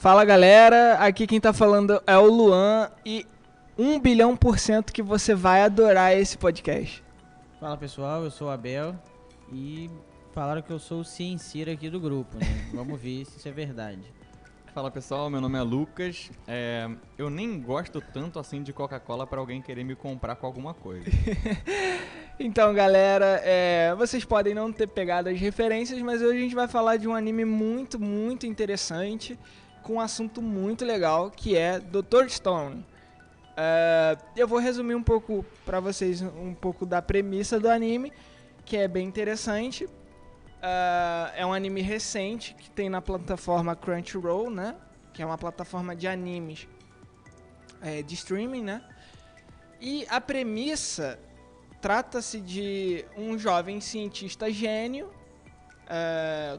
Fala galera, aqui quem tá falando é o Luan e 1 bilhão% que você vai adorar esse podcast. Fala pessoal, eu sou o Abel e falaram que eu sou o cienciero aqui do grupo, né? Vamos ver se isso é verdade. Fala pessoal, meu nome é Lucas. Eu nem gosto tanto assim de Coca-Cola pra alguém querer me comprar com alguma coisa. Então galera, vocês podem não ter pegado as referências, mas hoje a gente vai falar de um anime muito, muito interessante, com um assunto muito legal, que é Dr. Stone. Eu vou resumir um pouco pra vocês um pouco da premissa do anime, que é bem interessante. É um anime recente que tem na plataforma Crunchyroll, né? Que é uma plataforma de animes de streaming, né? E a premissa trata-se de um jovem cientista gênio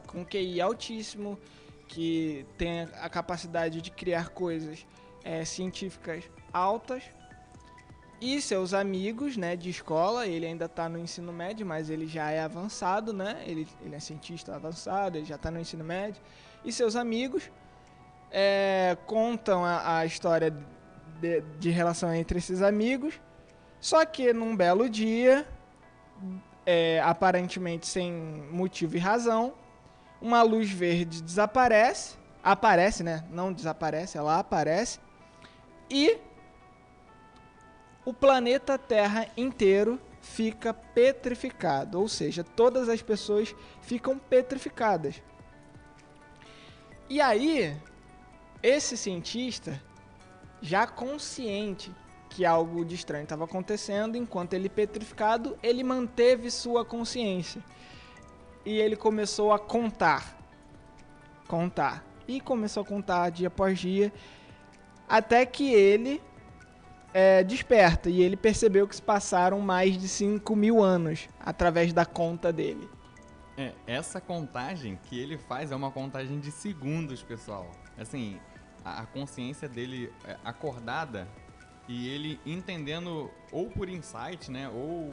com QI altíssimo, que tem a capacidade de criar coisas científicas altas, e seus amigos, né, de escola. Ele ainda está no ensino médio, mas ele já é avançado, né? Ele é cientista avançado, ele já está no ensino médio. E seus amigos contam a história de relação entre esses amigos. Só que num belo dia, aparentemente sem motivo e razão, uma luz verde aparece, né? Não desaparece, ela aparece. E o planeta Terra inteiro fica petrificado, ou seja, todas as pessoas ficam petrificadas. E aí, esse cientista, já consciente que algo de estranho estava acontecendo, enquanto ele petrificado, ele manteve sua consciência. E ele começou a contar. E começou a contar dia após dia, até que ele desperta, e ele percebeu que se passaram mais de 5.000 anos através da conta dele. Essa contagem que ele faz é uma contagem de segundos, pessoal. Assim, a consciência dele acordada e ele entendendo ou por insight, né, ou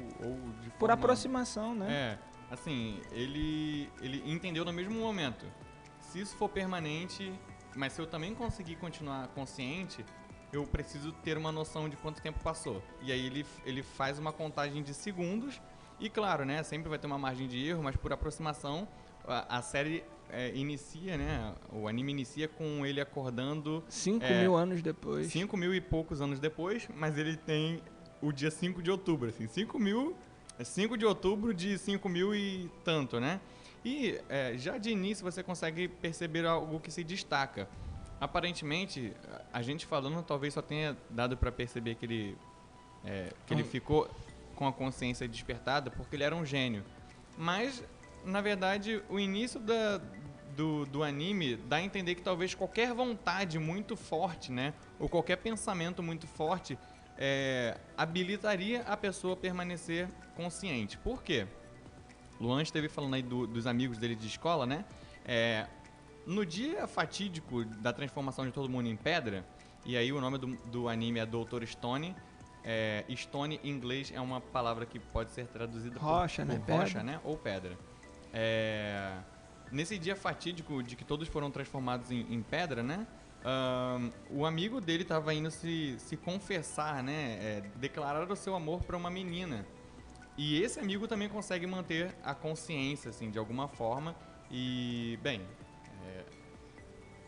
de forma... Por aproximação, né? Assim, ele entendeu no mesmo momento. Se isso for permanente, mas se eu também conseguir continuar consciente, eu preciso ter uma noção de quanto tempo passou. E aí ele faz uma contagem de segundos. E claro, né, sempre vai ter uma margem de erro, mas por aproximação, a série inicia, né, o anime inicia com ele acordando... 5.000 anos depois. 5.000 e poucos anos depois, mas ele tem o dia 5 de outubro, assim, 5 de outubro de 5.000 e tanto, né? E já de início você consegue perceber algo que se destaca. Aparentemente, a gente falando talvez só tenha dado para perceber que ele ficou com a consciência despertada porque ele era um gênio. Mas, na verdade, o início do anime dá a entender que talvez qualquer vontade muito forte, né, ou qualquer pensamento muito forte habilitaria a pessoa a permanecer consciente. Por quê? Luan esteve falando aí dos amigos dele de escola, né? No dia fatídico da transformação de todo mundo em pedra, e aí o nome do anime é Dr. Stone. Stone em inglês é uma palavra que pode ser traduzida rocha, por né? rocha, né? Ou pedra. Nesse dia fatídico de que todos foram transformados em pedra, né? O amigo dele estava indo se confessar, né? Declarar o seu amor para uma menina. E esse amigo também consegue manter a consciência, assim, de alguma forma. E, bem,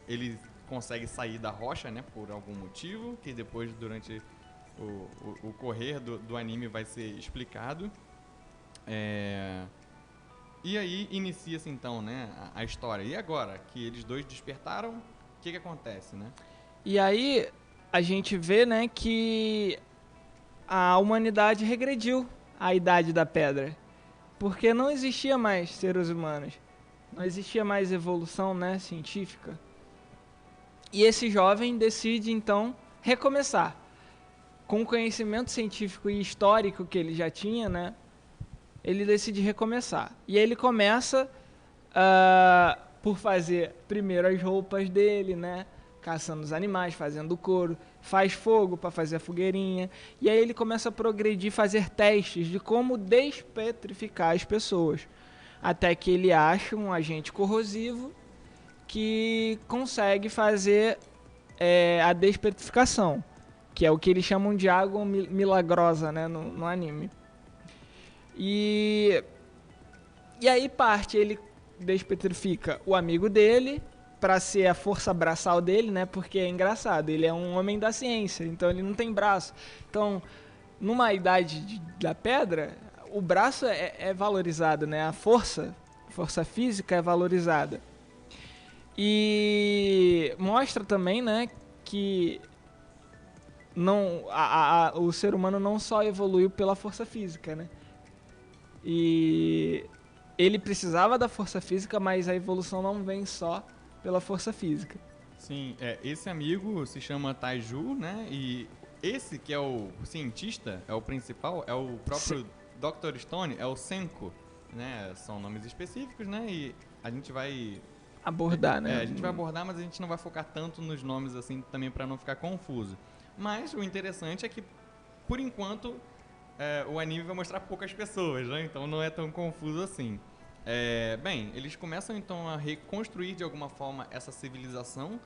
ele consegue sair da rocha, né, por algum motivo, que depois, durante o correr do anime, vai ser explicado. E aí inicia-se, então, né, a história. E agora que eles dois despertaram, o que acontece, né? E aí a gente vê, né, que a humanidade regrediu à Idade da Pedra, porque não existia mais seres humanos, não existia mais evolução, né, científica. E esse jovem decide, então, recomeçar. Com o conhecimento científico e histórico que ele já tinha, né, ele decide recomeçar. E ele começa por fazer primeiro as roupas dele, né, caçando os animais, fazendo couro, faz fogo para fazer a fogueirinha. E aí ele começa a progredir, fazer testes de como despetrificar as pessoas. Até que ele acha um agente corrosivo que consegue fazer a despetrificação, que é o que eles chamam de água milagrosa, né, no anime. E aí ele despetrifica o amigo dele para ser a força braçal dele, né? Porque é engraçado, ele é um homem da ciência, então ele não tem braço. Então, numa idade da pedra, o braço é valorizado, né? A força física é valorizada. E mostra também, né, que não, o ser humano não só evoluiu pela força física, né? E ele precisava da força física, mas a evolução não vem só pela força física. Sim, esse amigo se chama Taiju, né? E esse que é o cientista, é o principal, é o próprio Dr. Stone, é o Senko, né? São nomes específicos, né? E a gente vai abordar, né? A gente vai abordar, mas a gente não vai focar tanto nos nomes assim também para não ficar confuso. Mas o interessante é que, por enquanto, o anime vai mostrar poucas pessoas, né? Então não é tão confuso assim. Bem, eles começam então a reconstruir de alguma forma essa civilização,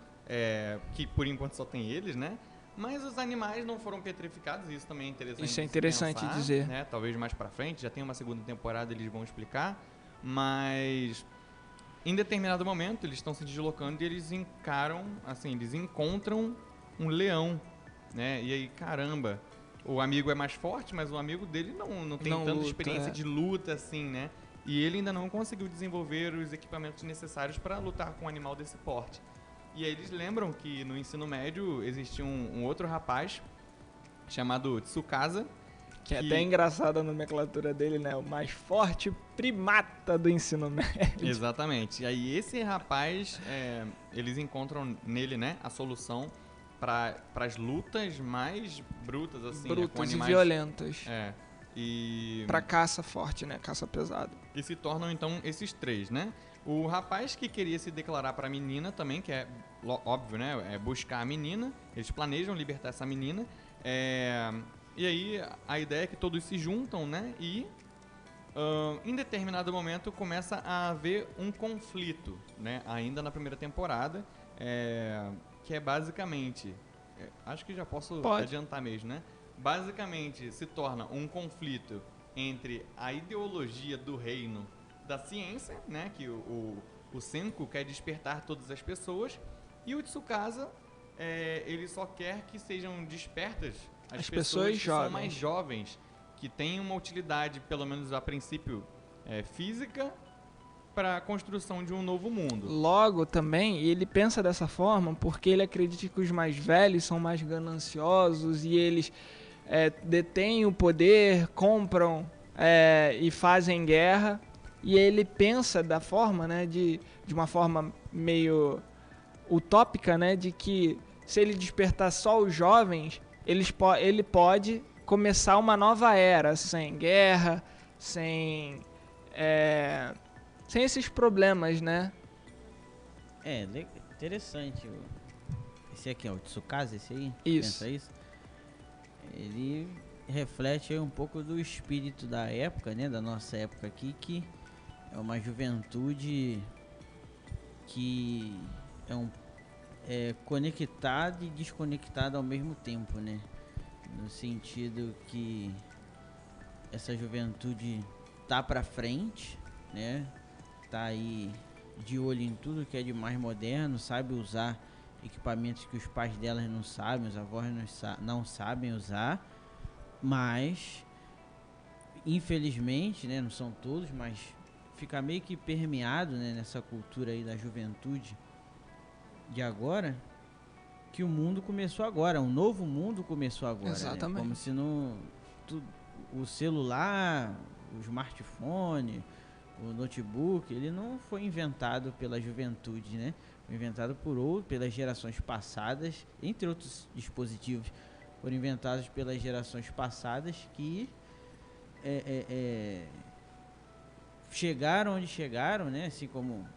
que por enquanto só tem eles, né? Mas os animais não foram petrificados, isso também é interessante. Isso é interessante pensar, dizer. Né? Talvez mais pra frente, já tem uma segunda temporada, eles vão explicar. Mas em determinado momento eles estão se deslocando e eles eles encontram um leão, né? E aí, caramba, o amigo é mais forte, mas o amigo dele não tem tanta experiência de luta assim, né? E ele ainda não conseguiu desenvolver os equipamentos necessários para lutar com um animal desse porte. E aí eles lembram que no ensino médio existia um outro rapaz chamado Tsukasa. Que é até engraçada a nomenclatura dele, né? O mais forte primata do ensino médio. Exatamente. E aí esse rapaz, eles encontram nele, né, a solução para as lutas mais brutas, assim. Brutas com animais, e violentas. Pra caça forte, né? Caça pesada. E se tornam, então, esses três, né? O rapaz que queria se declarar pra menina também, que é óbvio, né? É buscar a menina. Eles planejam libertar essa menina. E aí, a ideia é que todos se juntam, né? E, em determinado momento, começa a haver um conflito, né? Ainda na primeira temporada. Que é basicamente... acho que já posso adiantar mesmo, né? Basicamente, se torna um conflito entre a ideologia do reino da ciência, né? Que o Senko quer despertar todas as pessoas. E o Tsukasa, ele só quer que sejam despertas as pessoas que são mais jovens, que têm uma utilidade, pelo menos a princípio, física, para a construção de um novo mundo. Logo, também, ele pensa dessa forma porque ele acredita que os mais velhos são mais gananciosos e eles detêm o poder, compram e fazem guerra. E ele pensa da forma, né, de uma forma meio utópica, né, de que se ele despertar só os jovens, ele pode começar uma nova era, sem guerra, sem esses problemas, né? Interessante. Esse aqui é o Tsukasa, esse aí? Isso. Pensa isso? Ele reflete aí um pouco do espírito da época, né? Da nossa época aqui, que é uma juventude que é conectada e desconectada ao mesmo tempo, né? No sentido que essa juventude tá pra frente, né? Tá aí de olho em tudo que é de mais moderno, sabe usar equipamentos que os pais delas não sabem, os avós não sabem usar, mas infelizmente, né, não são todos, mas fica meio que permeado, né, nessa cultura aí da juventude de agora, que o mundo começou agora, um novo mundo começou agora. Exatamente. Né? Como se o celular, o smartphone, o notebook, ele não foi inventado pela juventude, né? Foi inventado pelas gerações passadas, entre outros dispositivos, foram inventados pelas gerações passadas que chegaram onde chegaram, né? Assim como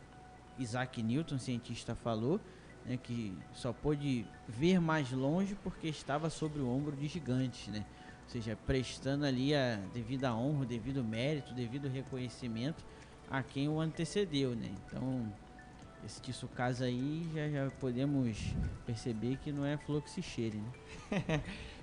Isaac Newton, cientista, falou, né? Que só pôde ver mais longe porque estava sobre o ombro de gigantes, né? Ou seja, prestando ali a devida honra, o devido mérito, o devido reconhecimento a quem o antecedeu, né? Então, Esse Tsukasa aí já podemos perceber que não é flor que se cheire,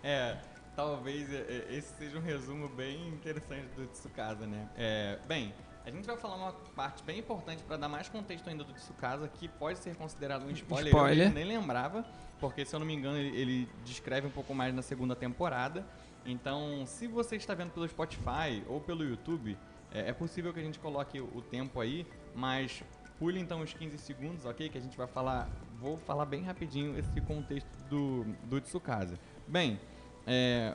né? Talvez esse seja um resumo bem interessante do Tsukasa, né? Bem, a gente vai falar uma parte bem importante para dar mais contexto ainda do Tsukasa, que pode ser considerado um spoiler. Eu nem lembrava, porque se eu não me engano ele descreve um pouco mais na segunda temporada. Então, se você está vendo pelo Spotify ou pelo YouTube, é possível que a gente coloque o tempo aí, mas pule então os 15 segundos, ok? Que a gente vai falar, vou falar bem rapidinho esse contexto do Tsukasa. Bem,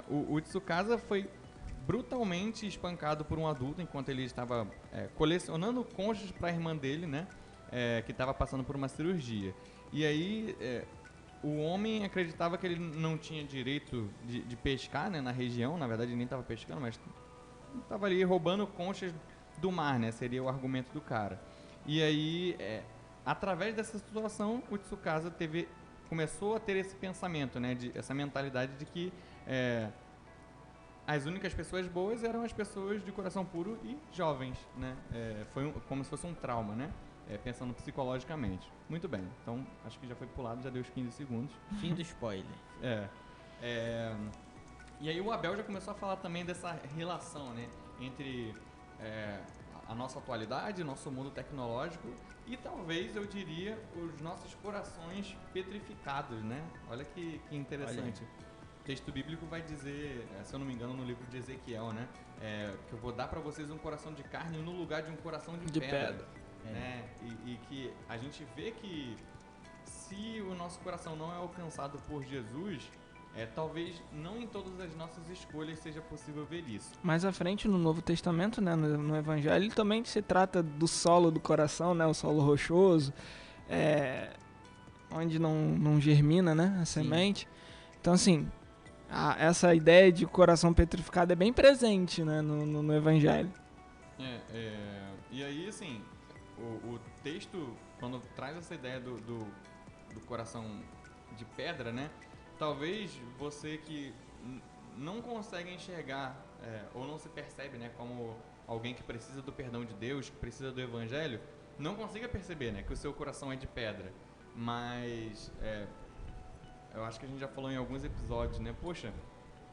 o Tsukasa foi brutalmente espancado por um adulto enquanto ele estava colecionando conchas para a irmã dele, né? Que estava passando por uma cirurgia. E aí o homem acreditava que ele não tinha direito de pescar, né, na região. Na verdade, ele nem estava pescando, mas estava ali roubando conchas do mar, né? Seria o argumento do cara. E aí, através dessa situação, o Tsukasa começou a ter esse pensamento, né? Essa mentalidade de que as únicas pessoas boas eram as pessoas de coração puro e jovens, né? Foi como se fosse um trauma, né? Pensando psicologicamente. Muito bem, então acho que já foi pulado, já deu os 15 segundos. Fim do spoiler. E aí o Abel já começou a falar também dessa relação, né? Entre a nossa atualidade, nosso mundo tecnológico e talvez, eu diria, os nossos corações petrificados, né? Olha que interessante. O texto bíblico vai dizer, se eu não me engano, no livro de Ezequiel, né? Que eu vou dar para vocês um coração de carne no lugar de um coração de pedra. Né? E que a gente vê que se o nosso coração não é alcançado por Jesus, talvez não em todas as nossas escolhas seja possível ver isso. Mais à frente no Novo Testamento, né, no Evangelho, também se trata do solo do coração, né, o solo rochoso, onde não germina, né, a semente. Então, assim, essa ideia de coração petrificado é bem presente, né, no Evangelho. E aí, assim, o texto, quando traz essa ideia do coração de pedra, né, talvez você que não consegue enxergar ou não se percebe, né, como alguém que precisa do perdão de Deus, que precisa do Evangelho, não consiga perceber, né, que o seu coração é de pedra. Mas eu acho que a gente já falou em alguns episódios, né? Poxa,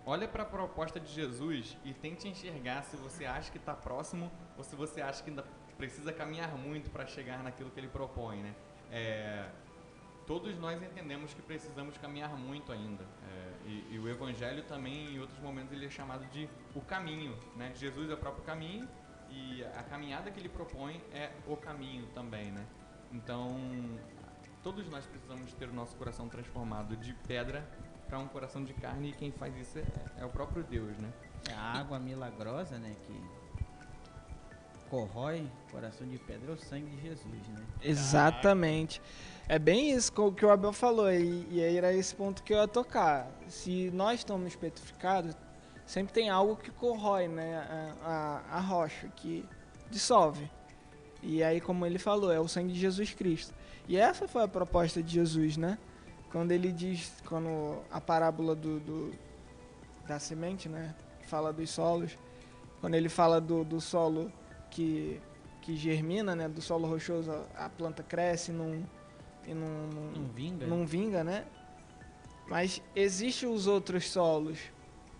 olha para a proposta de Jesus e tente enxergar se você acha que está próximo ou se você acha que ainda precisa caminhar muito para chegar naquilo que ele propõe, né? Todos nós entendemos que precisamos caminhar muito ainda. E o Evangelho também, em outros momentos, ele é chamado de o caminho, né? Jesus é o próprio caminho e a caminhada que ele propõe é o caminho também, né? Então, todos nós precisamos ter o nosso coração transformado de pedra para um coração de carne, e quem faz isso é o próprio Deus, né? A água milagrosa, né, que corrói o coração de pedra é o sangue de Jesus, né? Exatamente. É bem isso que o Abel falou, e aí era esse ponto que eu ia tocar. Se nós estamos petrificados, sempre tem algo que corrói, né, a rocha, que dissolve. E aí, como ele falou, é o sangue de Jesus Cristo. E essa foi a proposta de Jesus, né? Quando ele diz, quando a parábola da semente, né, fala dos solos, quando ele fala do solo que germina, né, do solo rochoso, a planta cresce e não vinga, né? Mas existem os outros solos,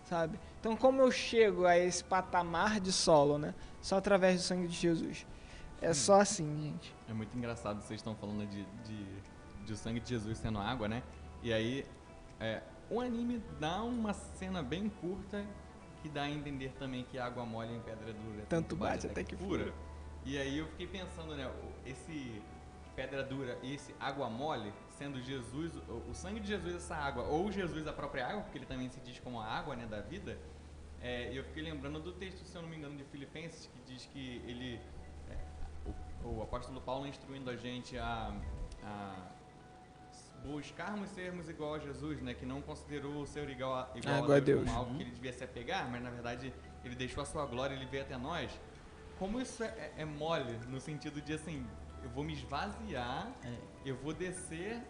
sabe? Então, como eu chego a esse patamar de solo, né? Só através do sangue de Jesus. É só assim, gente. É muito engraçado, vocês estão falando de o sangue de Jesus sendo água, né? E aí, o anime dá uma cena bem curta que dá a entender também que água mole em pedra dura. Tanto bate até que fura. E aí eu fiquei pensando, né? Esse pedra dura e esse água mole, sendo Jesus, o sangue de Jesus essa água, ou Jesus a própria água, porque ele também se diz como a água, né, da vida. Eu fiquei lembrando do texto, se eu não me engano, de Filipenses, que diz que ele... o apóstolo Paulo instruindo a gente a buscarmos sermos igual a Jesus, né? Que não considerou o ser igual a Deus como algo que ele devia se apegar, mas na verdade ele deixou a sua glória, ele veio até nós. Como isso é mole, no sentido de assim, eu vou me esvaziar, eu vou descer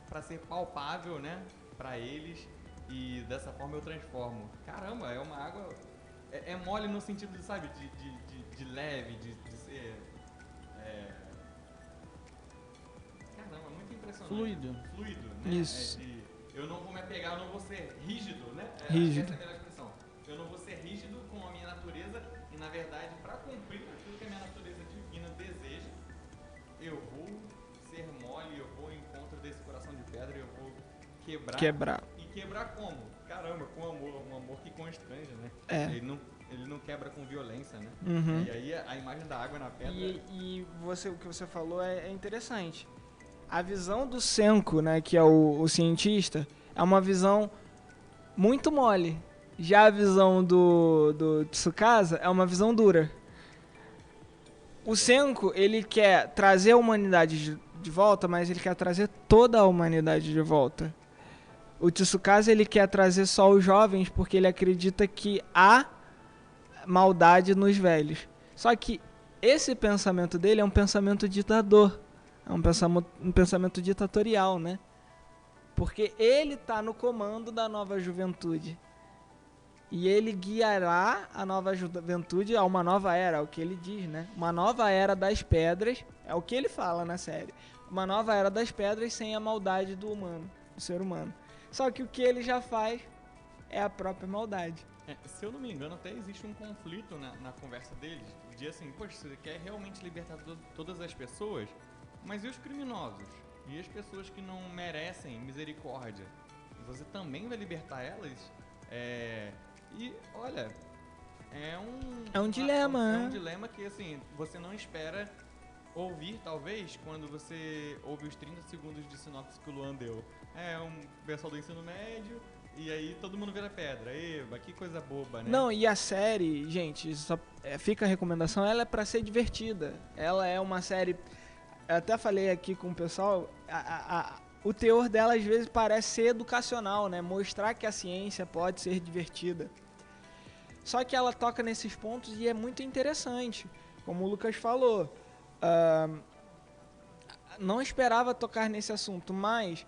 para ser palpável, né? Para eles, e dessa forma eu transformo. Caramba, é uma água... É mole no sentido, de, sabe, de leve, de ser... impressionante. Fluido. Né? Isso. Eu não vou me apegar, eu não vou ser rígido, né? Rígido. Essa é a melhor expressão. Eu não vou ser rígido com a minha natureza e, na verdade, para cumprir aquilo que a minha natureza divina deseja, eu vou ser mole, eu vou em encontro desse coração de pedra, eu vou quebrar. E quebrar como? Caramba, com amor, um amor que constrange, né? Ele não quebra com violência, né? Uhum. E aí a imagem da água na pedra... E o que você falou é interessante. A visão do Senko, né, que é o cientista, é uma visão muito mole. Já a visão do Tsukasa é uma visão dura. O Senko, ele quer trazer a humanidade de volta, mas ele quer trazer toda a humanidade de volta. O Tsukasa, ele quer trazer só os jovens porque ele acredita que há maldade nos velhos. Só que esse pensamento dele é um pensamento ditador. É um pensamento ditatorial, né? Porque ele está no comando da nova juventude. E ele guiará a nova juventude a uma nova era, é o que ele diz, né? Uma nova era das pedras, é o que ele fala na série. Uma nova era das pedras sem a maldade do humano, do ser humano. Só que o que ele já faz é a própria maldade. Se eu não me engano, até existe um conflito na conversa deles, de assim, poxa, você quer realmente libertar todas as pessoas, mas e os criminosos? E as pessoas que não merecem misericórdia? Você também vai libertar elas? E, olha, é um dilema. É um dilema que, assim, você não espera ouvir, talvez, quando você ouve os 30 segundos de sinopse que o Luan deu. É um pessoal do ensino médio, e aí todo mundo vira pedra. Eba, que coisa boba, né? Não, e a série, gente, fica a recomendação, ela é pra ser divertida. Ela é uma série... Eu até falei aqui com o pessoal, o teor dela às vezes parece ser educacional, né? Mostrar que a ciência pode ser divertida. Só que ela toca nesses pontos e é muito interessante. Como o Lucas falou, não esperava tocar nesse assunto, mas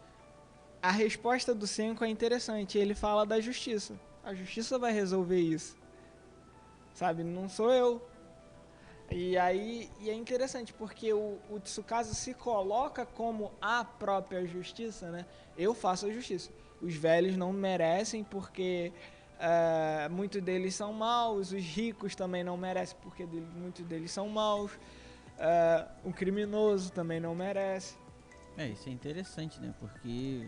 a resposta do Senko é interessante. Ele fala da justiça. A justiça vai resolver isso. Sabe? Não sou eu. E aí é interessante, porque o Tsukasa se coloca como a própria justiça, né? Eu faço a justiça. Os velhos não merecem porque muitos deles são maus. Os ricos também não merecem porque muitos deles são maus. O criminoso também não merece. Isso é interessante, né? Porque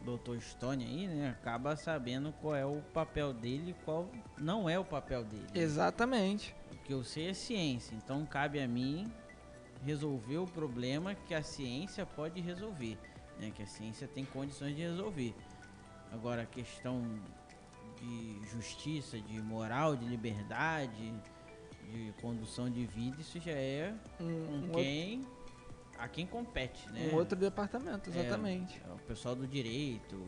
o Dr. Stone aí, né, acaba sabendo qual é o papel dele e qual não é o papel dele. Exatamente. O que eu sei é ciência, então cabe a mim resolver o problema que a ciência pode resolver, né? Que a ciência tem condições de resolver. Agora, a questão de justiça, de moral, de liberdade, de condução de vida, isso já é a quem compete, né? Um outro departamento, exatamente. É o pessoal do direito,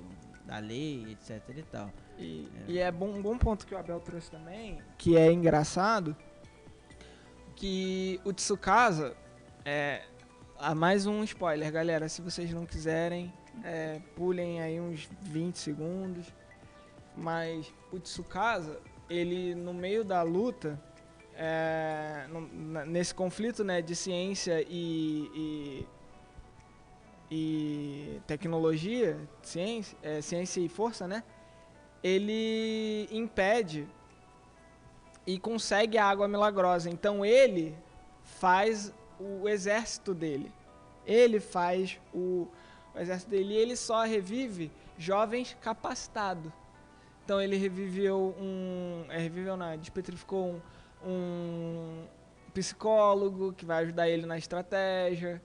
da lei, etc e tal. E é um bom ponto que o Abel trouxe também, que é engraçado, que o Tsukasa, mais um spoiler, galera, se vocês não quiserem, pulem aí uns 20 segundos, mas o Tsukasa, ele no meio da luta, nesse conflito, né, de ciência e tecnologia, ciência e força, né, ele impede e consegue a água milagrosa. Então ele faz o exército dele. Ele faz o exército dele e ele só revive jovens capacitados. Então ele reviveu despetrificou um psicólogo que vai ajudar ele na estratégia.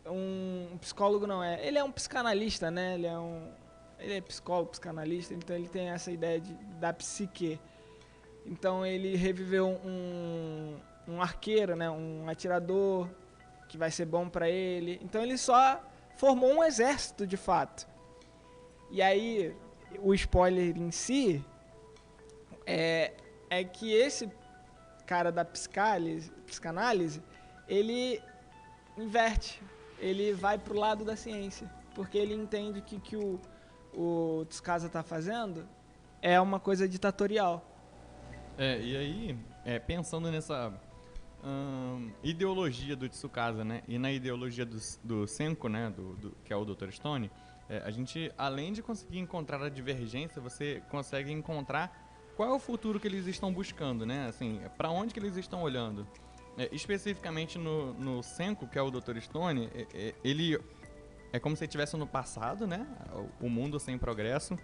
Um psicólogo ele é um psicanalista, né? Ele é psicólogo, psicanalista, então ele tem essa ideia da psique. Então ele reviveu um arqueiro, né? Um atirador que vai ser bom pra ele. Então ele só formou um exército de fato. E aí o spoiler em si é que esse cara da psicanálise, ele inverte, ele vai pro lado da ciência, porque ele entende que o Tsukasa tá fazendo é uma coisa ditatorial. E aí, pensando ideologia do Tsukasa, né? E na ideologia do Senko, né? Que é o Dr. Stone, a gente, além de conseguir encontrar a divergência, você consegue encontrar qual é o futuro que eles estão buscando, né? Assim, para onde que eles estão olhando. Especificamente no Senko, que é o Dr. Stone, ele é como se ele estivesse no passado, né? O mundo sem progresso.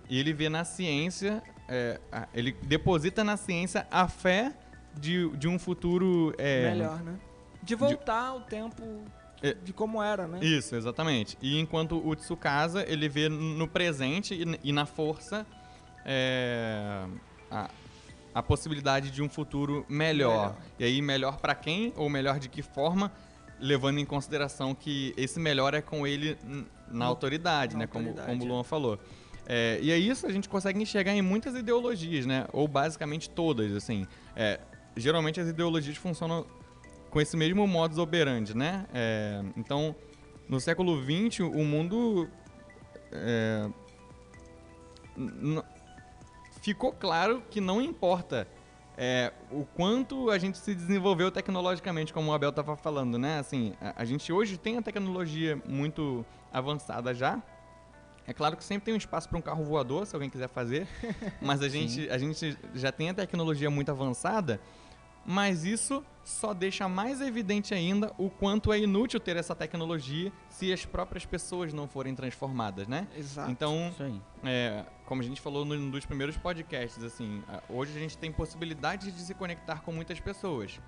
E ele vê na ciência, ele deposita na ciência a fé de um futuro... melhor, né? De voltar ao tempo de como era, né? Isso, exatamente. E enquanto o Tsukasa, ele vê no presente e na força a possibilidade de um futuro melhor. E aí, melhor para quem? Ou melhor de que forma? Levando em consideração que esse melhor é com ele na autoridade, né? Como o Luan falou. E é isso a gente consegue enxergar em muitas ideologias, né? Ou basicamente todas, assim. Geralmente as ideologias funcionam com esse mesmo modus operandi, né? Então, no século XX, o mundo ficou claro que não importa o quanto a gente se desenvolveu tecnologicamente, como o Abel estava falando, né? Assim, a gente hoje tem a tecnologia muito avançada já. É claro que sempre tem um espaço para um carro voador, se alguém quiser fazer, mas a gente já tem a tecnologia muito avançada, mas isso só deixa mais evidente ainda o quanto é inútil ter essa tecnologia se as próprias pessoas não forem transformadas, né? Exato. Então, como a gente falou num dos primeiros podcasts, assim, hoje a gente tem possibilidade de se conectar com muitas pessoas,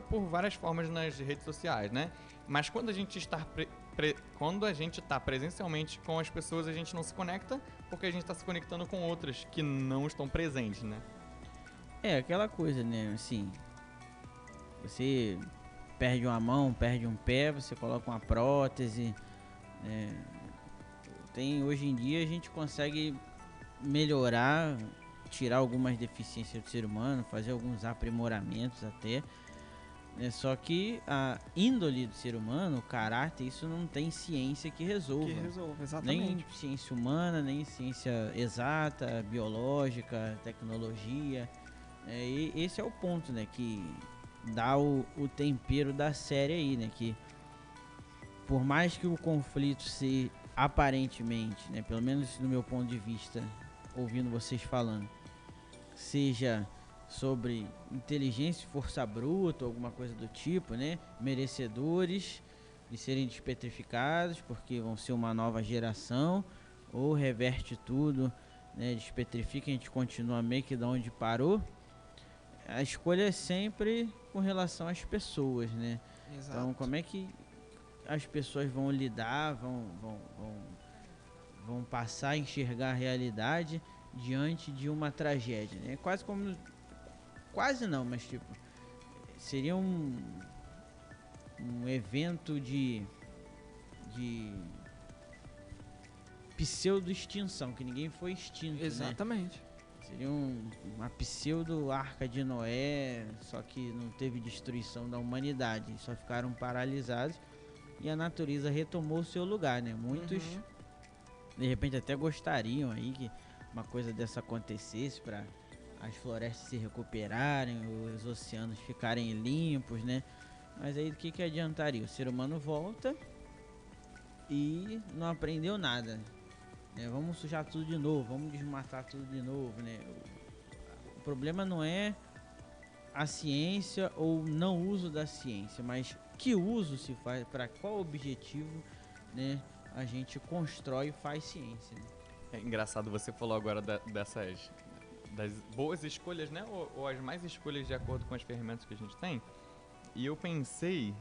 por várias formas nas redes sociais, né? Mas quando a gente está presencialmente com as pessoas, a gente não se conecta porque a gente está se conectando com outras que não estão presentes, né? Aquela coisa, né? Assim, você perde uma mão, perde um pé, você coloca uma prótese. Hoje em dia a gente consegue melhorar, tirar algumas deficiências do ser humano, fazer alguns aprimoramentos até. Só que a índole do ser humano, o caráter, isso não tem ciência que resolva. Exatamente. Nem ciência humana, nem ciência exata, biológica, tecnologia. E esse é o ponto, né, que dá o tempero da série aí, né, que por mais que o conflito se aparentemente, né, pelo menos no meu ponto de vista, ouvindo vocês falando, seja sobre inteligência e força bruta, alguma coisa do tipo, né, merecedores de serem despetrificados porque vão ser uma nova geração, ou reverte tudo, né, despetrifica e a gente continua meio que de onde parou. A escolha é sempre com relação às pessoas, né? Exato. Então, como é que as pessoas vão lidar, vão passar a enxergar a realidade diante de uma tragédia, né? Quase não, mas tipo, seria um evento de pseudo-extinção, que ninguém foi extinto, Exatamente. né? Seria uma pseudo-arca de Noé, só que não teve destruição da humanidade, só ficaram paralisados e a natureza retomou o seu lugar, né? Muitos, de repente, até gostariam aí que uma coisa dessa acontecesse para as florestas se recuperarem, os oceanos ficarem limpos, né? Mas aí o que adiantaria? O ser humano volta e não aprendeu nada. Vamos sujar tudo de novo, vamos desmatar tudo de novo, né? O problema não é a ciência ou não uso da ciência, mas que uso se faz, para qual objetivo, né, a gente constrói e faz ciência, né? É engraçado, você falou agora das boas escolhas, né? Ou as mais escolhas de acordo com as ferramentas que a gente tem. E eu pensei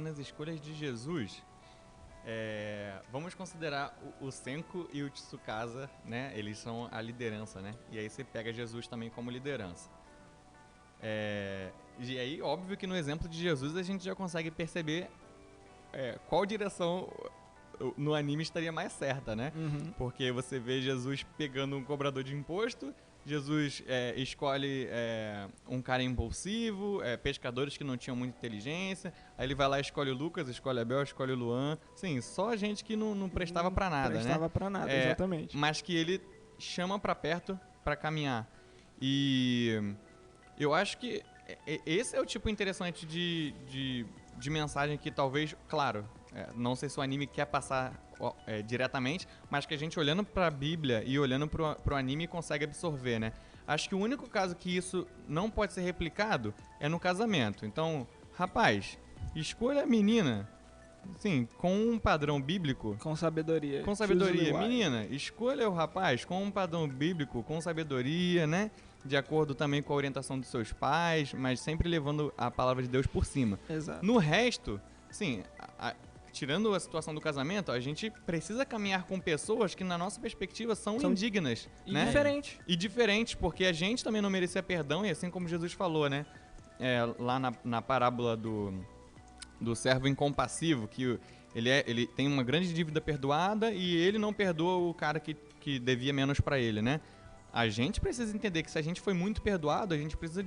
nas escolhas de Jesus. Vamos considerar o Senko e o Tsukasa, né? Eles são a liderança, né? E aí você pega Jesus também como liderança. E aí, óbvio que no exemplo de Jesus a gente já consegue perceber qual direção no anime estaria mais certa, né? Porque você vê Jesus pegando um cobrador de imposto, Jesus escolhe um cara impulsivo, pescadores que não tinham muita inteligência, aí ele vai lá e escolhe o Lucas, escolhe a Abel, escolhe o Luan, sim, só gente que não prestava pra nada, né? Prestava pra nada, exatamente. Mas que ele chama pra perto pra caminhar. E Eu acho que esse é o tipo interessante de mensagem que talvez, claro, não sei se o anime quer passar diretamente, mas que a gente olhando pra Bíblia e olhando pro anime consegue absorver, né? Acho que o único caso que isso não pode ser replicado é no casamento. Então, rapaz, escolha a menina, sim, com um padrão bíblico. Com sabedoria. Com sabedoria. Menina, escolha o rapaz com um padrão bíblico, com sabedoria, né? De acordo também com a orientação dos seus pais, mas sempre levando a palavra de Deus por cima. Exato. No resto, assim, tirando a situação do casamento, a gente precisa caminhar com pessoas que, na nossa perspectiva, são indignas. E né? diferentes. E diferentes, porque a gente também não merecia perdão, e assim como Jesus falou, né? Lá na parábola do servo incompassivo, que ele tem uma grande dívida perdoada e ele não perdoa o cara que devia menos pra ele, né? A gente precisa entender que se a gente foi muito perdoado, a gente precisa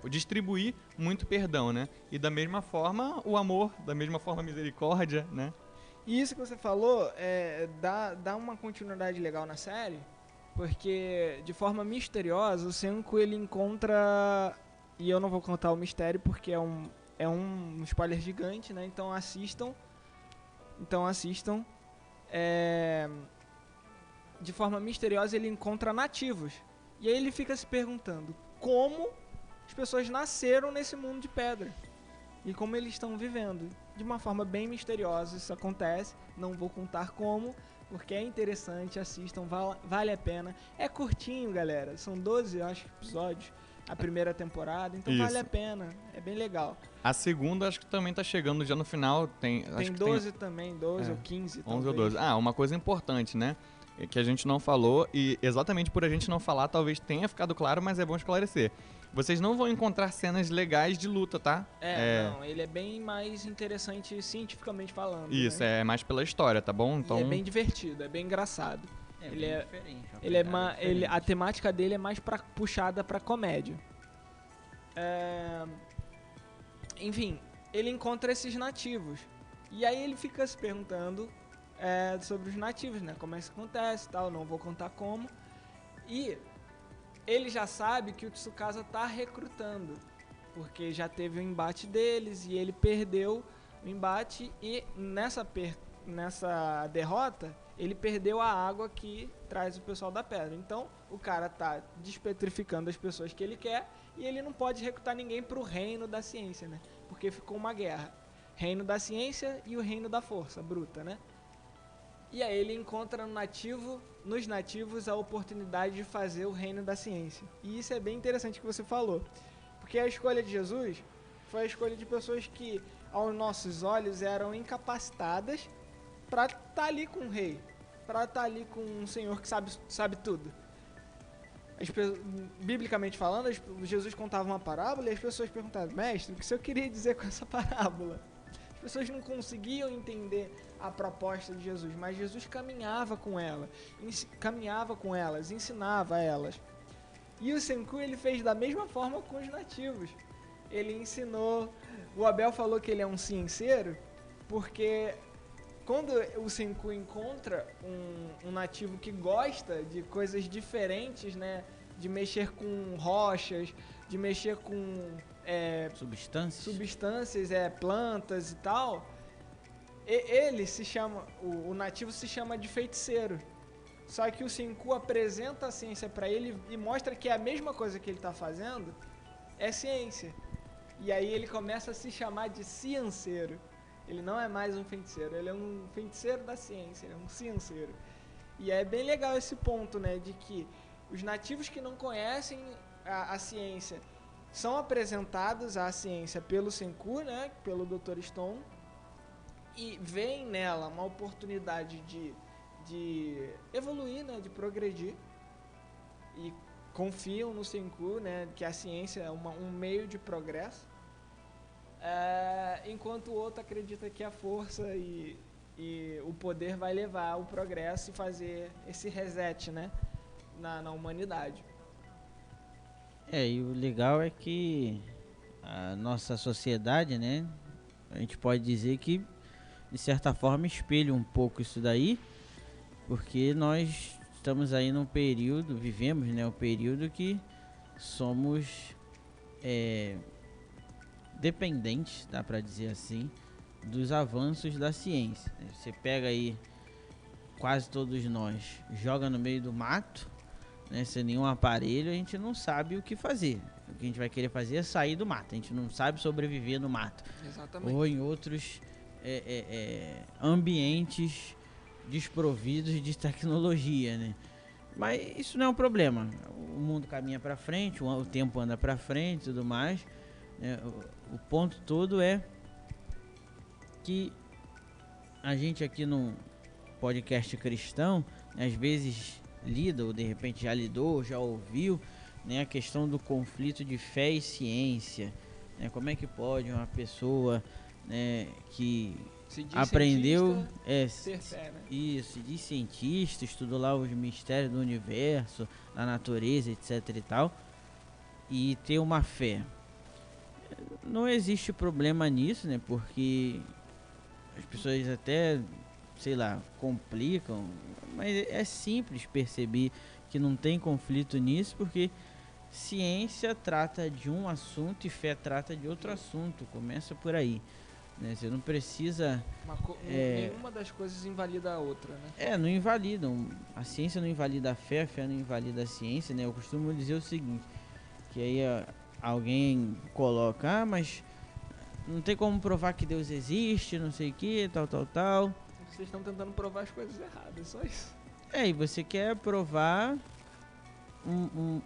distribuir muito perdão, né? E da mesma forma, o amor, da mesma forma a misericórdia, né? E isso que você falou dá uma continuidade legal na série, porque de forma misteriosa o Senku ele encontra, e eu não vou contar o mistério porque é um spoiler gigante, né? Então assistam. De forma misteriosa ele encontra nativos. E aí ele fica se perguntando como as pessoas nasceram nesse mundo de pedra. E como eles estão vivendo. De uma forma bem misteriosa isso acontece. Não vou contar como, porque é interessante, assistam, vale a pena. É curtinho, galera. São 12, eu acho, episódios. A primeira temporada, então Isso. vale a pena. É bem legal. A segunda acho que também tá chegando já no final. Tem 12 também, 12 ou 15. 11 talvez. ou 12. Uma coisa importante, né? Que a gente não falou, e exatamente por a gente não falar, talvez tenha ficado claro, mas é bom esclarecer. Vocês não vão encontrar cenas legais de luta, tá? Não, ele é bem mais interessante cientificamente falando. Isso, né? é mais pela história, tá bom? Então, E é bem divertido, é bem engraçado. Ele é diferente. a temática dele é mais puxada pra comédia. Enfim, ele encontra esses nativos. E aí ele fica se perguntando sobre os nativos, né? Como é que isso acontece e tal, não vou contar como. E ele já sabe que o Tsukasa tá recrutando, porque já teve o embate deles e ele perdeu o embate e nessa derrota ele perdeu a água que traz o pessoal da pedra. Então o cara tá despetrificando as pessoas que ele quer e ele não pode recrutar ninguém pro reino da ciência, né? Porque ficou uma guerra. Reino da ciência e o reino da força bruta, né? E aí ele encontra nos nativos a oportunidade de fazer o reino da ciência. E isso é bem interessante que você falou. Porque a escolha de Jesus foi a escolha de pessoas que, aos nossos olhos, eram incapacitadas para estar ali com o rei. Para estar ali com um senhor que sabe tudo. Biblicamente falando, Jesus contava uma parábola e as pessoas perguntavam: mestre, o que o senhor queria dizer com essa parábola? As pessoas não conseguiam entender a proposta de Jesus, mas Jesus caminhava com elas, ensinava a elas. E o Senku ele fez da mesma forma com os nativos. Ele ensinou. O Abel falou que ele é um cienceiro, porque quando o Senku encontra um nativo que gosta de coisas diferentes, né, de mexer com rochas, de mexer com substâncias, plantas e tal, ele se chama, o nativo se chama de feiticeiro. Só que o Senku apresenta a ciência para ele e mostra que a mesma coisa que ele está fazendo é ciência. E aí ele começa a se chamar de cienceiro. Ele não é mais um feiticeiro, ele é um feiticeiro da ciência, ele é um cienceiro. E é bem legal esse ponto, né, de que os nativos que não conhecem a ciência são apresentados à ciência pelo Senku, né, pelo Dr. Stone, e veem nela uma oportunidade de evoluir, né, de progredir, e confiam no Senku, né, que a ciência é um meio de progresso, enquanto o outro acredita que a força e o poder vai levar ao progresso e fazer esse reset, né, na humanidade. E o legal é que a nossa sociedade, né, a gente pode dizer que de certa forma espelha um pouco isso daí, porque nós estamos aí num período, vivemos, né, um período que somos dependentes, dá para dizer assim, dos avanços da ciência. Você pega aí, quase todos nós, joga no meio do mato, né, sem nenhum aparelho, a gente não sabe o que fazer. O que a gente vai querer fazer é sair do mato. A gente não sabe sobreviver no mato. Exatamente. Ou em outros ambientes desprovidos de tecnologia, né? Mas isso não é um problema. O mundo caminha para frente, o tempo anda para frente e tudo mais, né? O ponto todo é que a gente aqui no podcast cristão, às vezes lida, ou de repente já lidou, já ouviu, né, a questão do conflito de fé e ciência, né? Como é que pode uma pessoa, né, que aprendeu ser fé, né? isso, de cientista, estudou lá os mistérios do universo, da natureza, etc e tal, e ter uma fé? Não existe problema nisso, né? Porque as pessoas até, sei lá, complicam, mas é simples perceber que não tem conflito nisso, porque ciência trata de um assunto e fé trata de outro assunto. Começa por aí, né? Você não precisa... Nenhuma das coisas invalida a outra, né? Não invalidam. A ciência não invalida a fé não invalida a ciência, né? Eu costumo dizer o seguinte, que aí alguém coloca, mas não tem como provar que Deus existe, não sei o que, tal. Vocês estão tentando provar as coisas erradas, só isso. E você quer provar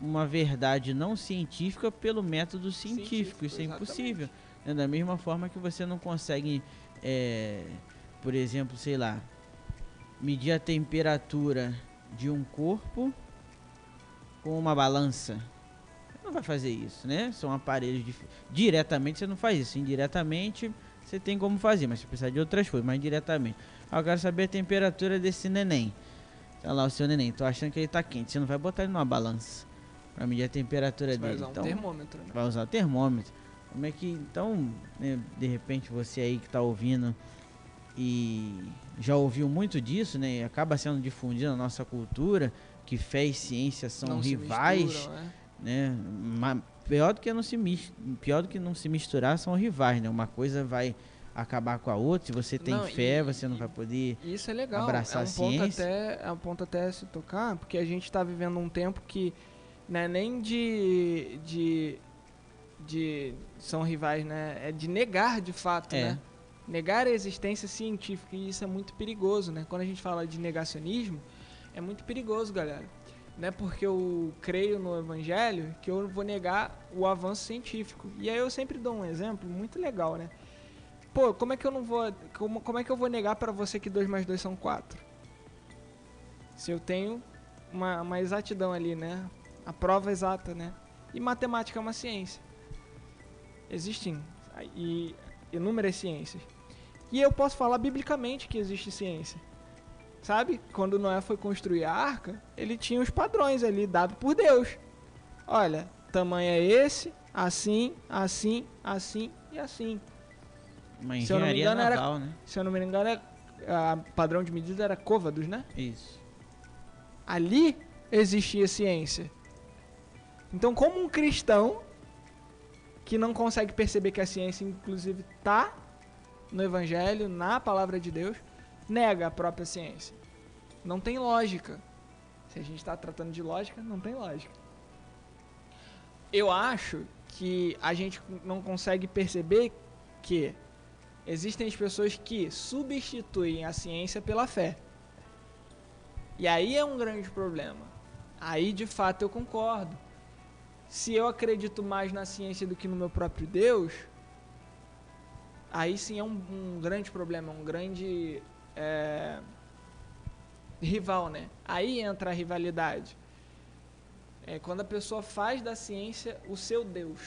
uma verdade não científica pelo método científico. Isso é impossível. Né? Da mesma forma que você não consegue, por exemplo, sei lá, medir a temperatura de um corpo com uma balança. Não vai fazer isso, né? São aparelhos diretamente você não faz isso, indiretamente você tem como fazer, mas você precisa de outras coisas, mas diretamente. Eu quero saber a temperatura desse neném. Tá lá o seu neném, tô achando que ele tá quente. Você não vai botar ele numa balança pra medir a temperatura você dele. Vai usar um termômetro, né? Vai usar o termômetro. Como é que, então, né, de repente você aí que tá ouvindo e já ouviu muito disso, né? E acaba sendo difundido na nossa cultura que fé e ciência são não rivais. Se misturam, né? Pior do que não se misturar são rivais, né? Uma coisa vai acabar com a outra. Se você tem fé, você não vai poder isso é legal. Abraçar a ciência. É um ponto até se tocar, porque a gente está vivendo um tempo que não é nem de são rivais, né? É de negar de fato, né? Negar a existência científica, e isso é muito perigoso, né? Quando a gente fala de negacionismo, é muito perigoso, galera. Não é porque eu creio no evangelho que eu vou negar o avanço científico. E aí eu sempre dou um exemplo muito legal, né? Pô, como é que eu vou negar para você que 2 mais 2 são 4? Se eu tenho uma exatidão ali, né? A prova exata, né? E matemática é uma ciência. Existem inúmeras ciências. E eu posso falar biblicamente que existe ciência. Sabe? Quando Noé foi construir a arca, ele tinha os padrões ali dados por Deus. Olha, tamanho é esse, assim, assim, assim e assim. Uma engenharia naval, né? Se eu não me engano, a padrão de medida era côvados, né? Isso. Ali existia ciência. Então, como um cristão que não consegue perceber que a ciência, inclusive, está no Evangelho, na Palavra de Deus, nega a própria ciência. Não tem lógica. Se a gente está tratando de lógica, não tem lógica. Eu acho que a gente não consegue perceber que existem as pessoas que substituem a ciência pela fé. E aí é um grande problema. Aí, de fato, eu concordo. Se eu acredito mais na ciência do que no meu próprio Deus, aí sim é um grande problema, um grande rival, né? Aí entra a rivalidade. Quando a pessoa faz da ciência o seu Deus.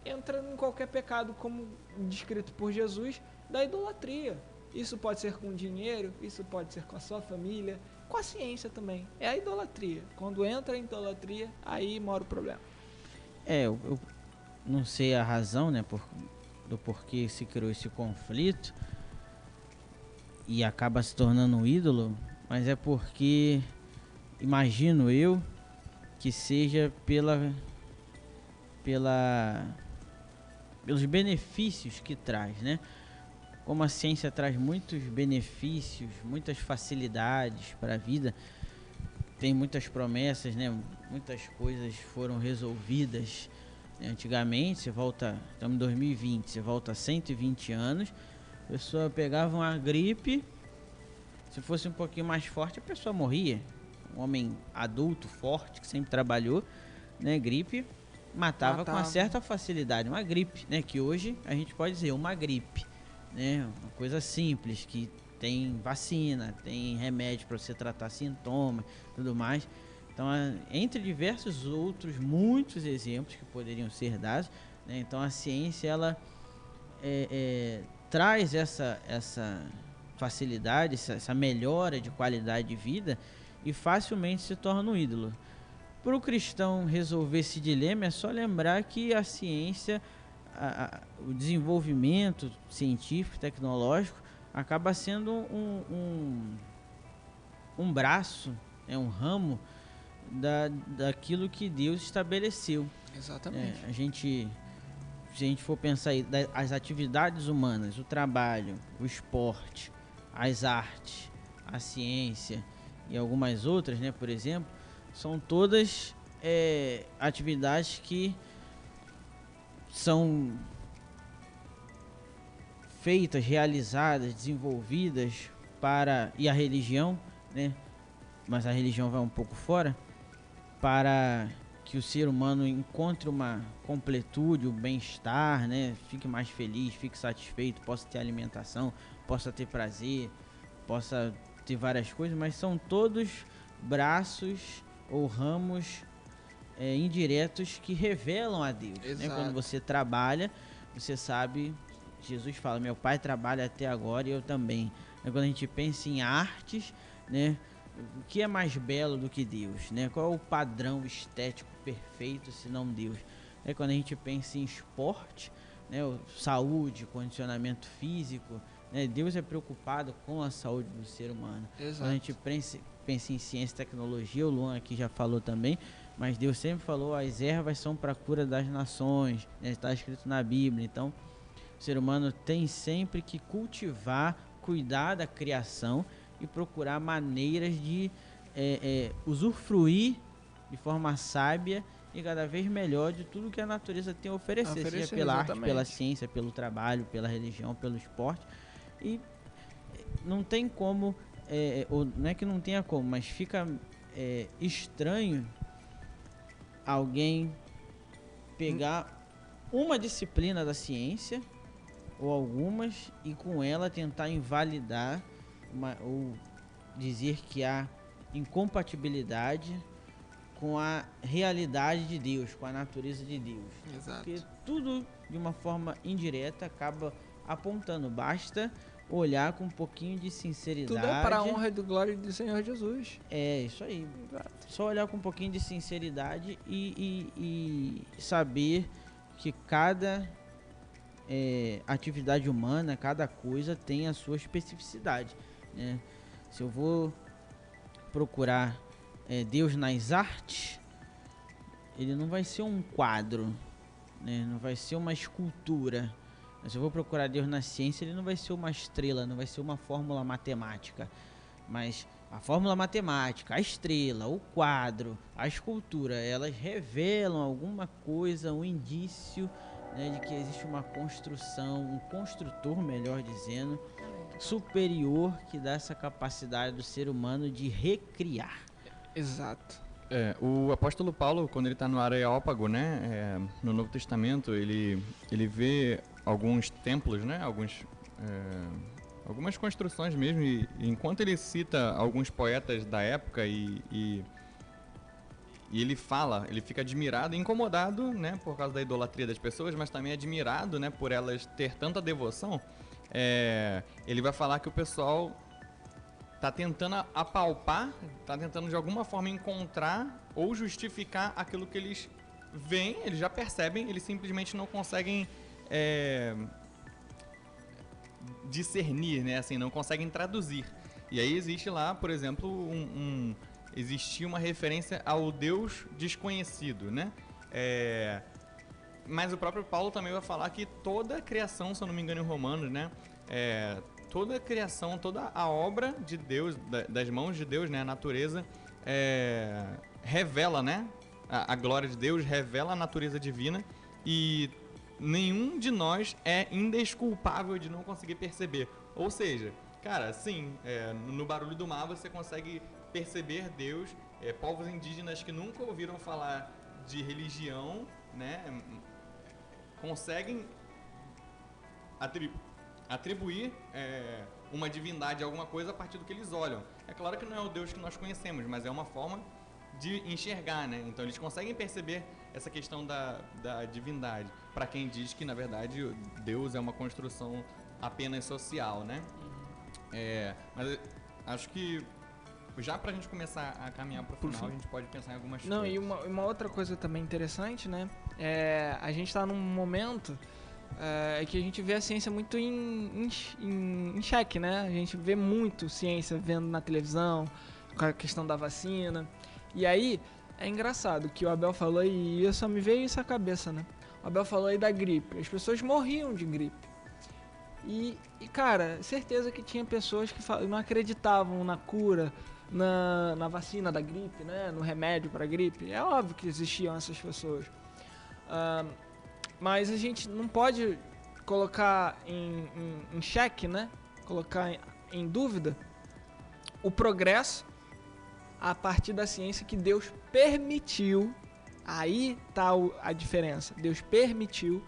Entra em qualquer pecado, como descrito por Jesus, da idolatria. Isso pode ser com dinheiro, isso pode ser com a sua família, com a ciência também. É a idolatria. Quando entra em idolatria, aí mora o problema. Eu não sei a razão, né, do porquê se criou esse conflito e acaba se tornando um ídolo, mas é porque, imagino eu, que seja pela pelos benefícios que traz, né? Como a ciência traz muitos benefícios, muitas facilidades para a vida, tem muitas promessas, né? Muitas coisas foram resolvidas, né? Antigamente, estamos em 2020, você volta a 120 anos, a pessoa pegava uma gripe, se fosse um pouquinho mais forte, a pessoa morria. Um homem adulto, forte, que sempre trabalhou, né? Gripe matava com uma certa facilidade, uma gripe, né? Que hoje a gente pode dizer uma gripe, né? Uma coisa simples, que tem vacina, tem remédio para você tratar sintomas, tudo mais. Então, entre diversos outros, muitos exemplos que poderiam ser dados, né? Então a ciência, ela traz essa facilidade, essa melhora de qualidade de vida, e facilmente se torna um ídolo. Para o cristão resolver esse dilema, é só lembrar que a ciência, o desenvolvimento científico, tecnológico, acaba sendo um braço, um ramo daquilo que Deus estabeleceu. Exatamente. Se a gente for pensar aí, as atividades humanas, o trabalho, o esporte, as artes, a ciência e algumas outras, né, por exemplo, são todas atividades que são feitas, realizadas, desenvolvidas e a religião, né, mas a religião vai um pouco fora, para que o ser humano encontre uma completude, o bem-estar, né, fique mais feliz, fique satisfeito, possa ter alimentação, possa ter prazer, possa ter várias coisas, mas são todos braços ou ramos indiretos que revelam a Deus, né? Quando você trabalha, você sabe, Jesus fala, meu pai trabalha até agora e eu também. Quando a gente pensa em artes, né, o que é mais belo do que Deus, né? Qual é o padrão estético perfeito se não Deus? Quando a gente pensa em esporte, né, saúde, condicionamento físico, né, Deus é preocupado com a saúde do ser humano. Exato. Quando a gente pensa em ciência e tecnologia, o Luan aqui já falou também, mas Deus sempre falou, as ervas são para a cura das nações, né? Está escrito na Bíblia. Então, o ser humano tem sempre que cultivar, cuidar da criação e procurar maneiras de usufruir de forma sábia e cada vez melhor de tudo que a natureza tem a oferecer, seja pela arte, pela ciência, pelo trabalho, pela religião, pelo esporte. E não tem como, ou não é que não tenha como, mas fica estranho alguém pegar uma disciplina da ciência ou algumas e com ela tentar invalidar ou dizer que há incompatibilidade com a realidade de Deus, com a natureza de Deus. Exato. Porque tudo de uma forma indireta acaba apontando, basta olhar com um pouquinho de sinceridade. Tudo é para a honra e glória do Senhor Jesus. É, isso aí. Exato. Só olhar com um pouquinho de sinceridade e saber que cada atividade humana, cada coisa tem a sua especificidade, né? Se eu vou procurar Deus nas artes, ele não vai ser um quadro, né? Não vai ser uma escultura. Se eu vou procurar Deus na ciência, ele não vai ser uma estrela, não vai ser uma fórmula matemática. Mas a fórmula matemática, a estrela, o quadro, a escultura, elas revelam alguma coisa, um indício, né, de que existe uma construção, um construtor, melhor dizendo, superior, que dá essa capacidade do ser humano de recriar. Exato. O apóstolo Paulo, quando ele está no Areópago, né, no Novo Testamento, ele vê alguns templos, né, algumas construções mesmo, e enquanto ele cita alguns poetas da época e ele fala, ele fica admirado e incomodado, né, por causa da idolatria das pessoas, mas também admirado, né, por elas ter tanta devoção. Ele vai falar que o pessoal está tentando apalpar, está tentando de alguma forma encontrar ou justificar aquilo que eles veem, eles já percebem, eles simplesmente não conseguem discernir, né, assim, não conseguem traduzir. E aí existe lá, por exemplo, existia uma referência ao Deus desconhecido, né? Mas o próprio Paulo também vai falar que toda a criação, se eu não me engano em Romanos, né? Toda a criação, toda a obra de Deus, das mãos de Deus, né? A natureza revela, né? A glória de Deus revela a natureza divina e nenhum de nós é indesculpável de não conseguir perceber. Ou seja, cara, sim, no barulho do mar você consegue perceber Deus. Povos indígenas que nunca ouviram falar de religião, né? Conseguem atribuir uma divindade a alguma coisa a partir do que eles olham. É claro que não é o Deus que nós conhecemos, mas é uma forma de enxergar, né? Então eles conseguem perceber essa questão da divindade, para quem diz que na verdade Deus é uma construção apenas social, né? Mas acho que já pra gente começar a caminhar pro final, a gente pode pensar em algumas coisas. Não, e uma outra coisa também interessante, né? A gente tá num momento que a gente vê a ciência muito em xeque, né? A gente vê muito ciência vendo na televisão, com a questão da vacina. E aí, é engraçado que o Abel falou, e só me veio isso à cabeça, né? O Abel falou aí da gripe. As pessoas morriam de gripe. E cara, certeza que tinha pessoas que não acreditavam na cura, na vacina da gripe, né? No remédio para gripe. É óbvio que existiam essas pessoas. Mas a gente não pode colocar em xeque, né? Colocar em dúvida o progresso a partir da ciência que Deus permitiu. Aí tá a diferença. Deus permitiu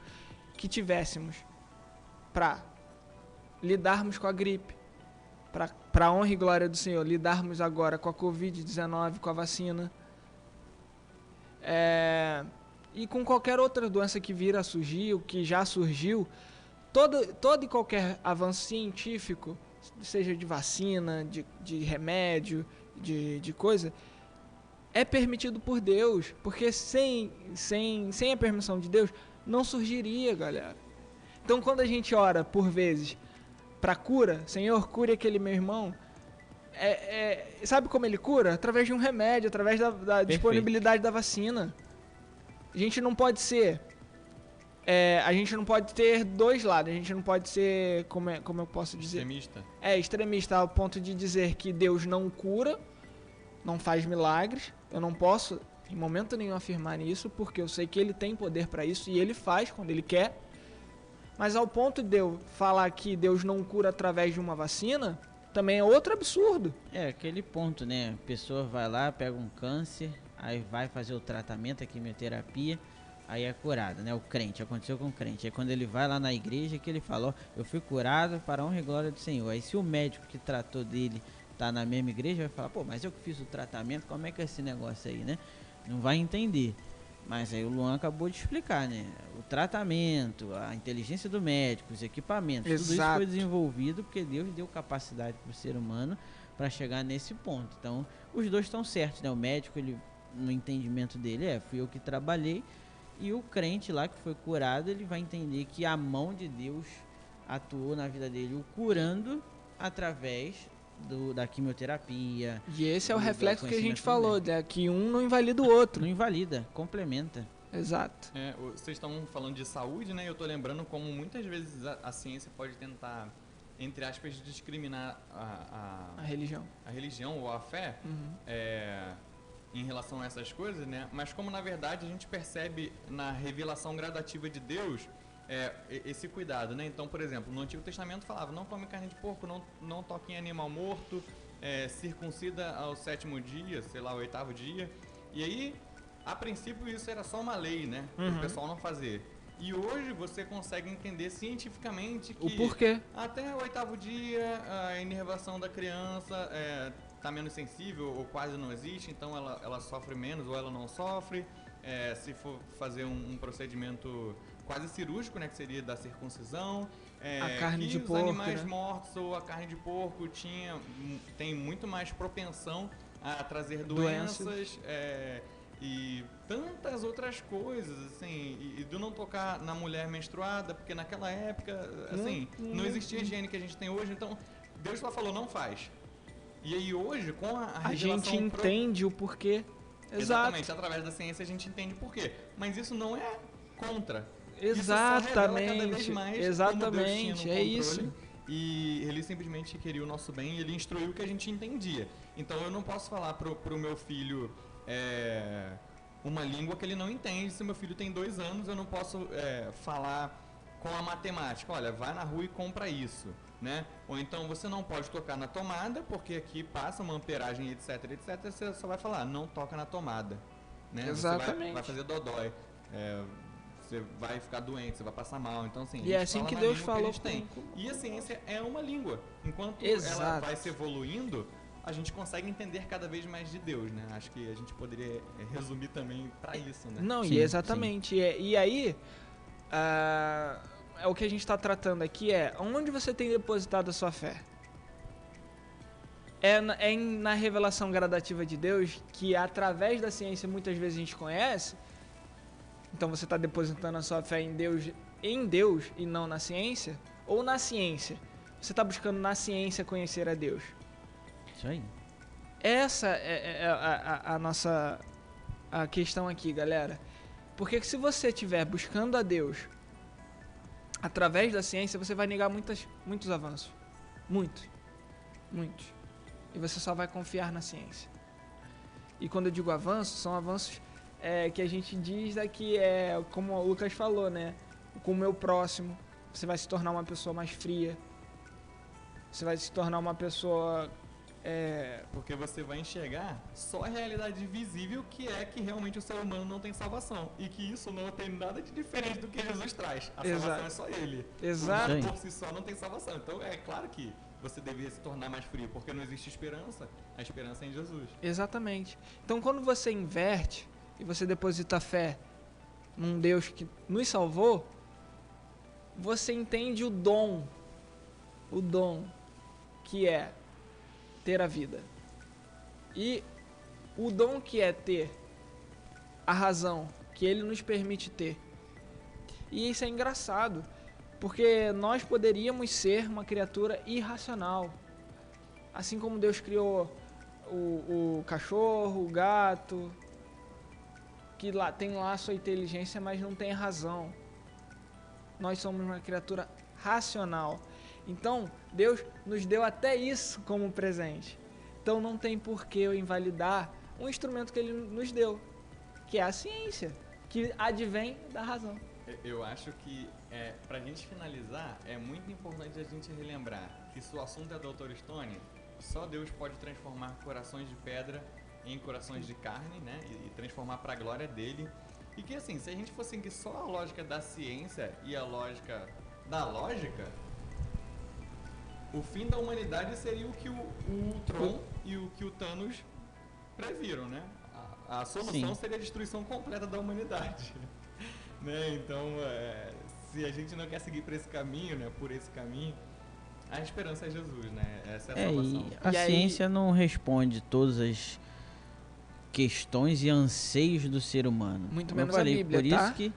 que tivéssemos para lidarmos com a gripe, para honra e glória do Senhor, lidarmos agora com a Covid-19, com a vacina, e com qualquer outra doença que vir a surgir, o que já surgiu. Todo e qualquer avanço científico, seja de vacina, de remédio, de coisa, é permitido por Deus, porque sem a permissão de Deus não surgiria, galera. Então quando a gente ora por vezes para cura, Senhor, cure aquele meu irmão, sabe como ele cura? Através de um remédio, através da disponibilidade da vacina. A gente não pode ser a gente não pode ter dois lados. A gente não pode ser, como eu posso dizer, extremista. Extremista ao ponto de dizer que Deus não cura, não faz milagres. Eu não posso em momento nenhum afirmar isso, porque eu sei que Ele tem poder para isso e Ele faz quando Ele quer. Mas ao ponto de eu falar que Deus não cura através de uma vacina, também é outro absurdo. Aquele ponto, né? A pessoa vai lá, pega um câncer, aí vai fazer o tratamento, a quimioterapia, aí é curado, né? O crente, aconteceu com o crente. Aí quando ele vai lá na igreja, que ele fala, eu fui curado para a honra e glória do Senhor. Aí se o médico que tratou dele tá na mesma igreja, vai falar, mas eu que fiz o tratamento, como é que é esse negócio aí, né? Não vai entender. Mas aí o Luan acabou de explicar, né? O tratamento, a inteligência do médico, os equipamentos, Exato. Tudo isso foi desenvolvido porque Deus deu capacidade para o ser humano para chegar nesse ponto. Então, os dois estão certos, né? O médico, ele, no entendimento dele, fui eu que trabalhei, e o crente lá que foi curado, ele vai entender que a mão de Deus atuou na vida dele, o curando através da quimioterapia. E esse é o reflexo que a gente falou, né? Que um não invalida o outro. Não invalida, complementa. Exato. Vocês estão falando de saúde, né? Eu tô lembrando como muitas vezes a ciência pode tentar, entre aspas, discriminar A religião. A religião ou a fé em relação a essas coisas, né? Mas como na verdade a gente percebe na revelação gradativa de Deus esse cuidado, né? Então, por exemplo, no Antigo Testamento falava, não come carne de porco, não toque em animal morto, circuncida ao 7º dia, sei lá, ao 8º dia. E aí, a princípio, isso era só uma lei, né? Para o pessoal não fazer. E hoje você consegue entender cientificamente que o porquê. Até o 8º dia, a inervação da criança está menos sensível ou quase não existe, então ela sofre menos ou ela não sofre. Se for fazer um procedimento quase cirúrgico, né, que seria da circuncisão, a carne de porco, os animais né? mortos ou a carne de porco tem muito mais propensão a trazer doenças. E tantas outras coisas, assim, e do não tocar na mulher menstruada, porque naquela época, assim, não existia a higiene que a gente tem hoje, então Deus só falou, não faz. E aí hoje, com a gente entende o porquê. Exatamente, através da ciência a gente entende por quê. Mas isso não é contra. Exatamente, Exatamente, é isso. E ele simplesmente queria o nosso bem e ele instruiu o que a gente entendia. Então eu não posso falar pro meu filho uma língua que ele não entende. Se meu filho tem 2 anos, eu não posso falar com a matemática. Olha, vai na rua e compra isso, né? Ou então você não pode tocar na tomada, porque aqui passa uma amperagem, etc, etc. Você só vai falar, não toca na tomada, né? Exatamente. Você vai fazer dodói. Você vai ficar doente, você vai passar mal. Então, assim, E é assim que Deus falou. E a ciência é uma língua. Enquanto Exato. ela vai se evoluindo, a gente consegue entender cada vez mais de Deus, né? Acho que a gente poderia resumir também para isso, né? Não, Sim, e exatamente. E aí, o que a gente está tratando aqui onde você tem depositado a sua fé? Na revelação gradativa de Deus, que através da ciência muitas vezes a gente conhece. Então você está depositando a sua fé em Deus e não na ciência? Ou na ciência? Você está buscando na ciência conhecer a Deus? Isso aí. Essa é a nossa questão aqui, galera. Porque se você estiver buscando a Deus através da ciência, você vai negar muitos avanços. Muitos. E você só vai confiar na ciência. E quando eu digo avanços, são avanços que a gente diz aqui, como o Lucas falou, né? Com o meu próximo, você vai se tornar uma pessoa mais fria. Você vai se tornar uma pessoa... Porque você vai enxergar só a realidade visível, que é que realmente o ser humano não tem salvação. E que isso não tem nada de diferente do que Jesus traz. A salvação é só ele. Exato. O humano por si só não tem salvação. Então é claro que você deveria se tornar mais frio, porque não existe esperança. A esperança é em Jesus. Exatamente. Então quando você inverte e você deposita fé num Deus que nos salvou, você entende o dom que é ter a vida. E o dom que é ter a razão que ele nos permite ter. E isso é engraçado, porque nós poderíamos ser uma criatura irracional. Assim como Deus criou o cachorro, o gato, que tem lá a sua inteligência, mas não tem razão. Nós somos uma criatura racional. Então, Deus nos deu até isso como presente. Então, não tem por que eu invalidar um instrumento que Ele nos deu, que é a ciência, que advém da razão. Eu acho que, pra gente finalizar, é muito importante a gente relembrar que se o assunto é Dr. Stone, só Deus pode transformar corações de pedra em corações de carne, né? E transformar para a glória dele. E que assim, se a gente fosse seguir só a lógica da ciência e a lógica da lógica, o fim da humanidade seria o que o Tron e o que o Thanos previram, né? A solução seria a destruição completa da humanidade. Né? Então, se a gente não quer seguir por esse caminho, né? Por esse caminho, a esperança é Jesus, né? Essa é a salvação. A ciência não responde todas as questões e anseios do ser humano. Muito Como menos eu falei, a Bíblia, por tá? isso que...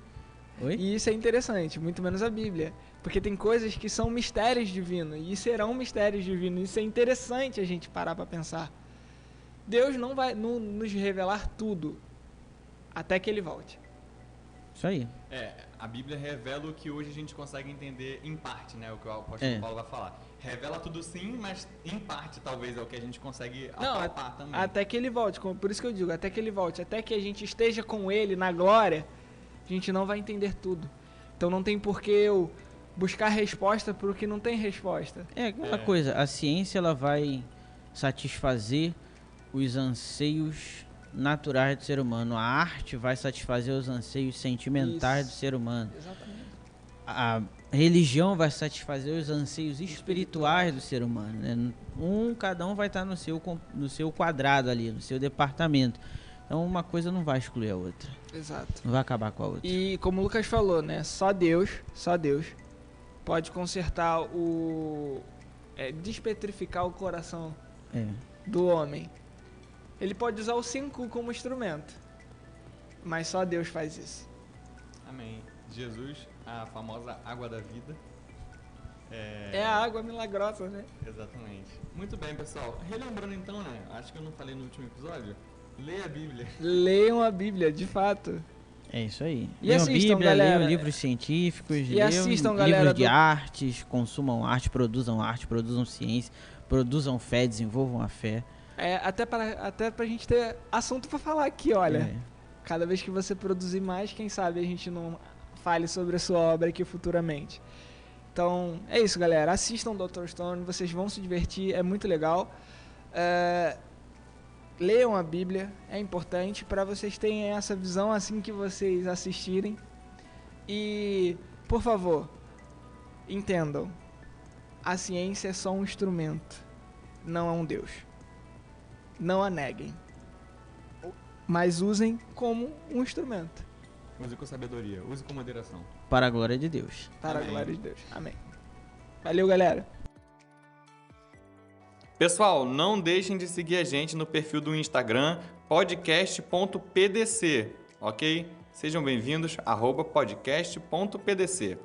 Oi? E isso é interessante, muito menos a Bíblia. Porque tem coisas que são mistérios divinos e serão mistérios divinos. Isso é interessante a gente parar para pensar. Deus não vai nos revelar tudo até que Ele volte. Isso aí. A Bíblia revela o que hoje a gente consegue entender em parte, né? O que o apóstolo Paulo vai falar. Revela tudo sim, mas em parte talvez é o que a gente consegue apalpar também. Até que Ele volte, por isso que eu digo, até que Ele volte, até que a gente esteja com Ele na glória, a gente não vai entender tudo. Então não tem por que eu buscar resposta para o que não tem resposta. É aquela coisa, a ciência ela vai satisfazer os anseios naturais do ser humano. A arte vai satisfazer os anseios sentimentais do ser humano. Exatamente. A religião vai satisfazer os anseios espirituais do ser humano, né? Cada um vai estar no seu quadrado ali, no seu departamento. Então uma coisa não vai excluir a outra. Exato. Não vai acabar com a outra. E como o Lucas falou, né? Só Deus pode consertar despetrificar o coração do homem. Ele pode usar o 5 como instrumento, mas só Deus faz isso. Amém. Jesus, a famosa água da vida. É a água milagrosa, né? Exatamente. Muito bem, pessoal. Relembrando então, né? Acho que eu não falei no último episódio. Leia a Bíblia. Leiam a Bíblia, de fato. É isso aí. E Leiam assistam, Bíblia, galera. leiam livros científicos, E leiam assistam, livros galera, de do- artes, consumam arte, produzam ciência, produzam fé, desenvolvam a fé. Até pra gente ter assunto pra falar aqui, olha. É. Cada vez que você produzir mais, quem sabe a gente não fale sobre a sua obra aqui futuramente. Então, é isso, galera. Assistam Dr. Stone, vocês vão se divertir, é muito legal. Leiam a Bíblia, é importante para vocês terem essa visão assim que vocês assistirem. E, por favor, entendam, a ciência é só um instrumento, não é um Deus. Não a neguem, mas usem como um instrumento. Use com sabedoria, use com moderação. Para a glória de Deus. Para Amém. a glória de Deus. Amém. Valeu, galera. Pessoal, não deixem de seguir a gente no perfil do Instagram, podcast.pdc, ok? Sejam bem-vindos, @podcast.pdc.